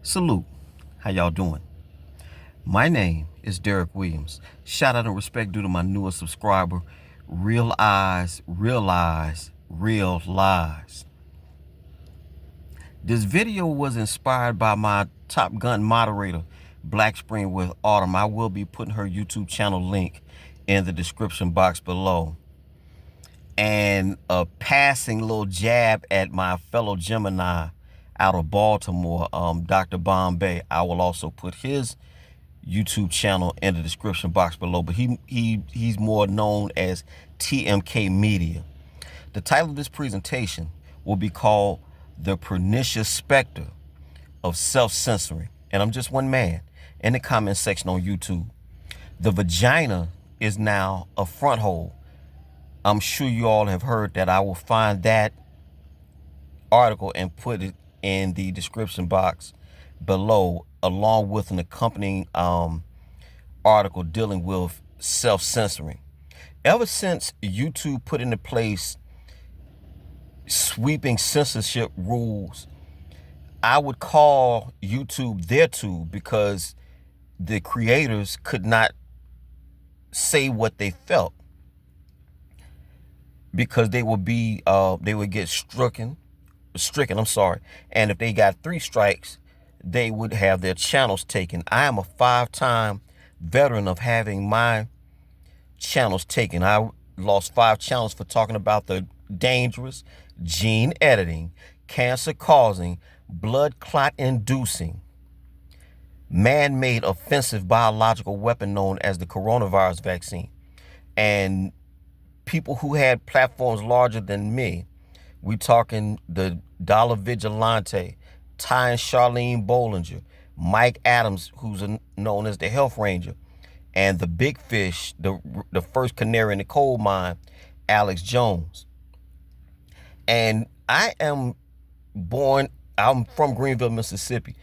Salute. How y'all doing? My name is Derek Williams. Shout out and respect due to my newest subscriber, Real Eyes, Realize, Real Lies. This video was inspired by my Top Gun moderator, Black Spring with Autumn. I will be putting her YouTube channel link in the description box below. And a passing little jab at my fellow Gemini out of Baltimore, Dr. Bombay. I will also put his YouTube channel in the description box below, but he's more known as T.M.K. Media. The title of this presentation will be called The Pernicious Spectre of Self-Censoring. And I'm just one man in the comment section on YouTube. The vagina is now a front hole. I'm sure you all have heard that. I will find that article and put it in the description box below, along with an accompanying article dealing with self-censoring. Ever since YouTube put into place sweeping censorship rules, I would call YouTube their tool, because the creators could not say what they felt, because they would get stricken, and if they got 3 strikes, they would have their channels taken. I am a 5-time veteran of having my channels taken. I lost 5 channels for talking about the dangerous, gene editing, cancer causing, blood clot inducing, man-made offensive biological weapon known as the coronavirus vaccine. And people who had platforms larger than me, we talking the Dollar Vigilante, Ty and Charlene Bollinger, Mike Adams, who's known as the Health Ranger, and the big fish, the first canary in the coal mine, Alex Jones. And I'm from Greenville, Mississippi,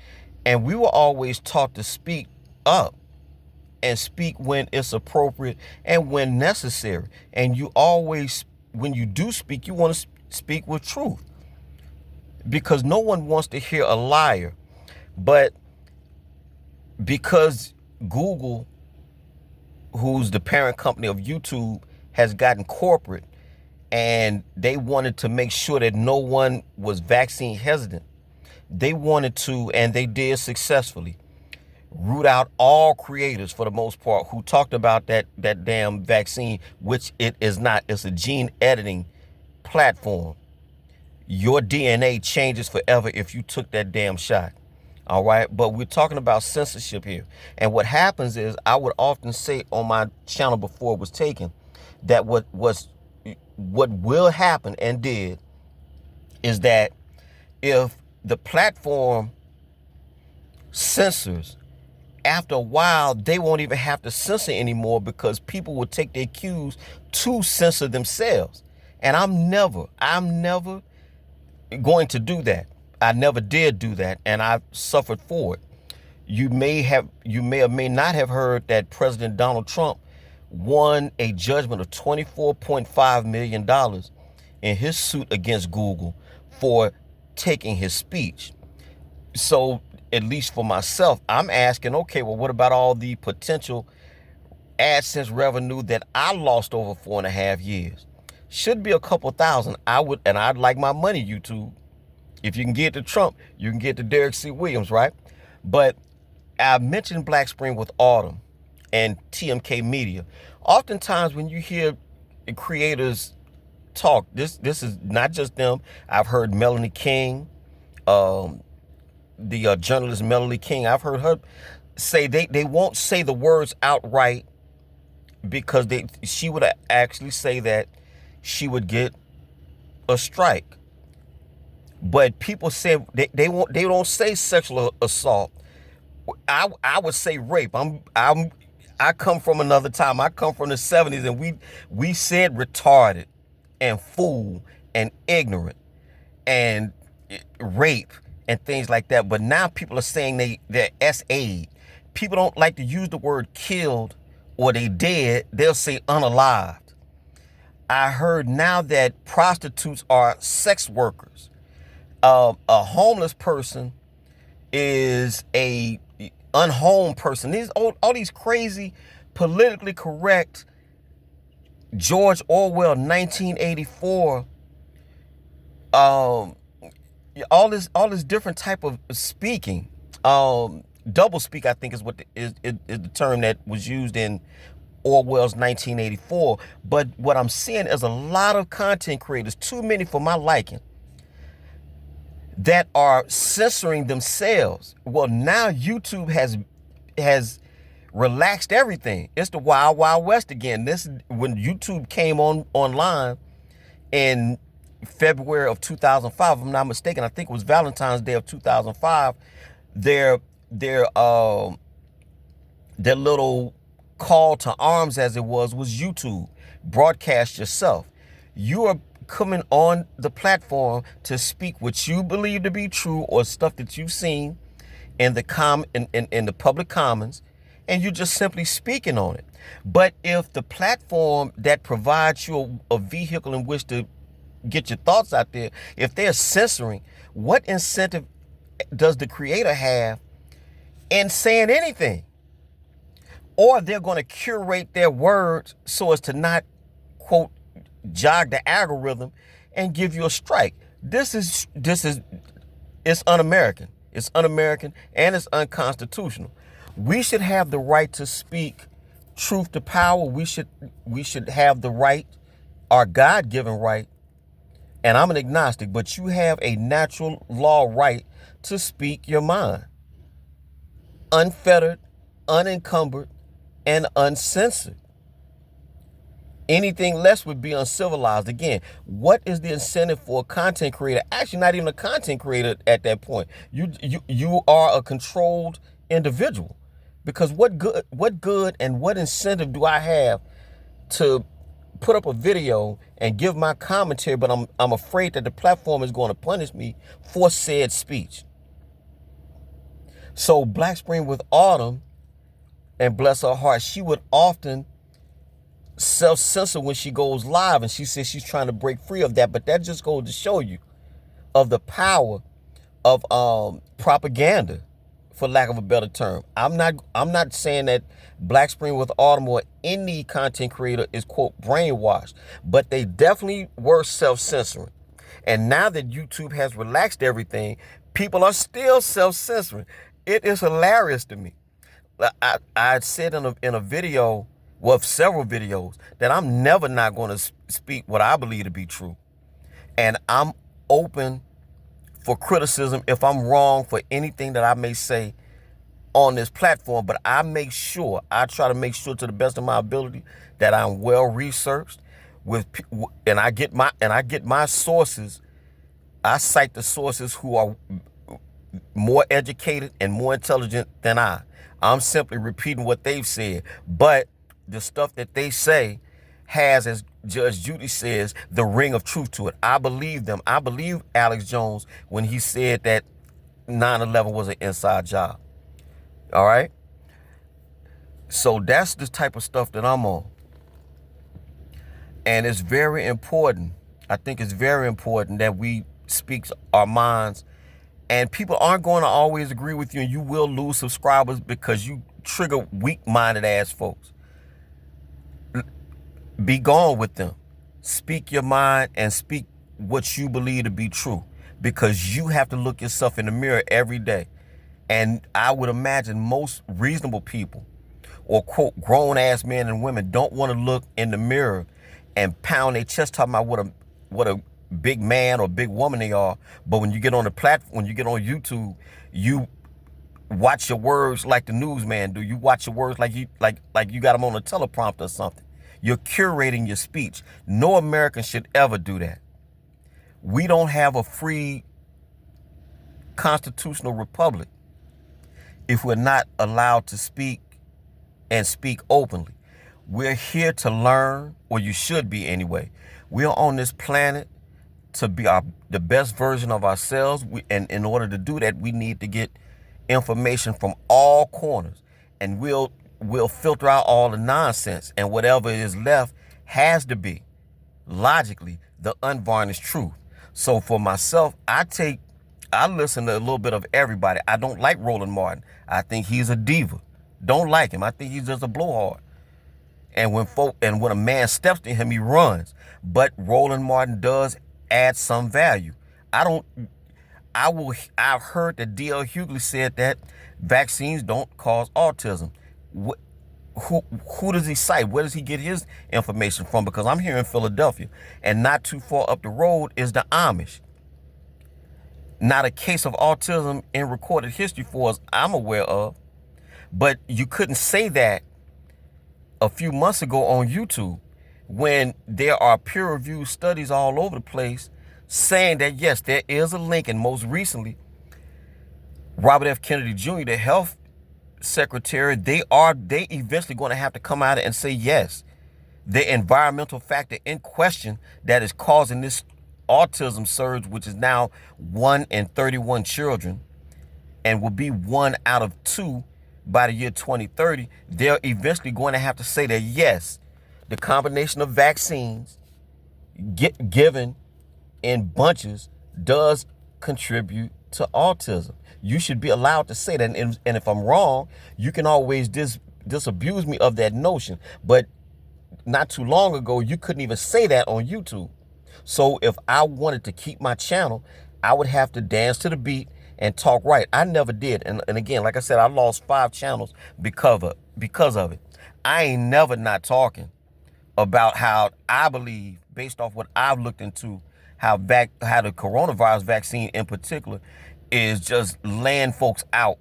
and we were always taught to speak up and speak when it's appropriate and when necessary. And you always, when you do speak, you want to speak with truth, because no one wants to hear a liar. But because Google, who's the parent company of YouTube, has gotten corporate, and they wanted to make sure that no one was vaccine hesitant, they wanted to, and they did successfully, root out all creators, for the most part, who talked about that damn vaccine, which it is not. It's a gene editing platform. Your DNA changes forever if you took that damn shot. All right. But we're talking about censorship here. And what happens is, I would often say on my channel before it was taken, that what will happen, and did, is that if the platform censors, after a while, they won't even have to censor anymore, because people will take their cues to censor themselves. And I'm never going to do that. I never did do that, and I suffered for it. You may or may not have heard that President Donald Trump won a judgment of $24.5 million in his suit against Google for taking his speech. So, at least for myself, I'm asking, okay, well, what about all the potential AdSense revenue that I lost over 4.5 years? Should be a couple thousand. I'd like my money, YouTube. If you can get to Trump, you can get to Derek C. Williams, right? But I mentioned Black Spring with Autumn and T.M.K. Media. Oftentimes when you hear creators talk, this is not just them. I've heard Melanie King, the journalist Melanie King. I've heard her say they won't say the words outright, because she would actually say that she would get a strike. But people say they don't say sexual assault. I would say rape. I come from another time. I come from the 70s, and we said retarded and fool and ignorant and rape and things like that. But now people are saying they're S.A.'d. People don't like to use the word killed or they dead. They'll say unalived. I heard now that prostitutes are sex workers. A homeless person is a unhomed person. These all these crazy, politically correct George Orwell 1984, all this different type of speaking, double speak, I think is what is the term that was used in Orwell's 1984. But what I'm seeing is a lot of content creators, too many for my liking, that are censoring themselves. Well, now YouTube has relaxed everything. It's the wild, wild west again. This when YouTube came online in February of 2005, if I'm not mistaken. I think it was Valentine's Day of 2005. Their little call to arms, as it was YouTube. Broadcast yourself. You are coming on the platform to speak what you believe to be true or stuff that you've seen in the public commons, and you're just simply speaking on it. But if the platform that provides you a vehicle in which to get your thoughts out there, if they're censoring, what incentive does the creator have in saying anything? Or they're going to curate their words so as to not, quote, jog the algorithm and give you a strike. This is it's un-American. It's un-American and it's unconstitutional. We should have the right to speak truth to power. We should have the right, our God-given right. And I'm an agnostic, but you have a natural law right to speak your mind, unfettered, unencumbered, and uncensored. Anything less would be uncivilized. Again, what is the incentive for a content creator? Actually, not even a content creator at that point. You are a controlled individual, because what good and what incentive do I have to put up a video and give my commentary, but I'm afraid that the platform is going to punish me for said speech? So Black Spring with Autumn, and bless her heart, she would often self-censor when she goes live, and she says she's trying to break free of that. But that just goes to show you of the power of propaganda, for lack of a better term. I'm not saying that Black Spring with Autumn or any content creator is, quote, brainwashed, but they definitely were self-censoring. And now that YouTube has relaxed everything, people are still self-censoring. It is hilarious to me. I said in a video, well, several videos, that I'm never not going to speak what I believe to be true. And I'm open for criticism if I'm wrong for anything that I may say on this platform. But I try to make sure to the best of my ability that I'm well researched and I get my sources. I cite the sources who are more educated and more intelligent than I. I'm simply repeating what they've said. But the stuff that they say has, as Judge Judy says, the ring of truth to it. I believe them. I believe Alex Jones when he said that 9/11 was an inside job. All right? So that's the type of stuff that I'm on. And it's very important. I think it's very important that we speak our minds. And people aren't going to always agree with you, and you will lose subscribers because you trigger weak-minded ass folks. Be gone with them. Speak your mind and speak what you believe to be true, because you have to look yourself in the mirror every day. And I would imagine most reasonable people, or, quote, grown-ass men and women, don't want to look in the mirror and pound their chest talking about what a big man or big woman they are. But when you get on the platform, when you get on YouTube, you watch your words like the newsman do. You watch your words like you got them on a teleprompter or something. You're curating your speech. No American should ever do that. We don't have a free constitutional republic if we're not allowed to speak and speak openly. We're here to learn, or you should be anyway. We're on this planet to be the best version of ourselves. And in order to do that, we need to get information from all corners. And we'll filter out all the nonsense. And whatever is left has to be, logically, the unvarnished truth. So for myself, I take I listen to a little bit of everybody. I don't like Roland Martin. I think he's a diva. Don't like him. I think he's just a blowhard. And when a man steps to him, he runs. But Roland Martin does add some value. I don't. I've heard that D.L. Hughley said that vaccines don't cause autism. Who does he cite? Where does he get his information from? Because I'm here in Philadelphia, and not too far up the road is the Amish. Not a case of autism in recorded history for us I'm aware of. But you couldn't say that a few months ago on YouTube when there are peer-reviewed studies all over the place saying that, yes, there is a link. And most recently, Robert F. Kennedy Jr., the health secretary, they eventually going to have to come out and say, yes, the environmental factor in question that is causing this autism surge, which is now 1 in 31 children and will be 1 out of 2 by the year 2030, they're eventually going to have to say that, yes, the combination of vaccines given in bunches does contribute to autism. You should be allowed to say that. And if I'm wrong, you can always disabuse me of that notion. But not too long ago, you couldn't even say that on YouTube. So if I wanted to keep my channel, I would have to dance to the beat and talk right. I never did. And again, like I said, I lost 5 channels because of it. I ain't never not talking about how I believe, based off what I've looked into, how the coronavirus vaccine in particular is just laying folks out.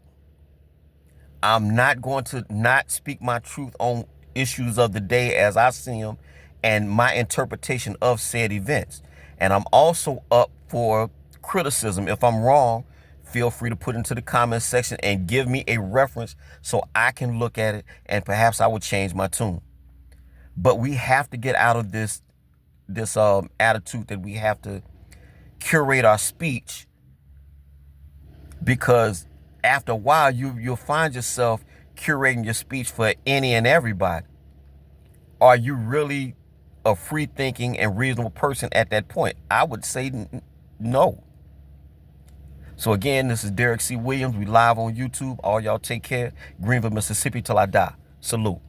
I'm not going to not speak my truth on issues of the day as I see them and my interpretation of said events. And I'm also up for criticism. If I'm wrong, feel free to put into the comment section and give me a reference so I can look at it and perhaps I would change my tune. But we have to get out of this attitude that we have to curate our speech, because after a while you'll find yourself curating your speech for any and everybody. Are you really a free thinking and reasonable person at that point? I would say no. So again, this is Derek C. Williams. We live on YouTube. All y'all take care. Greenville, Mississippi till I die. Salute.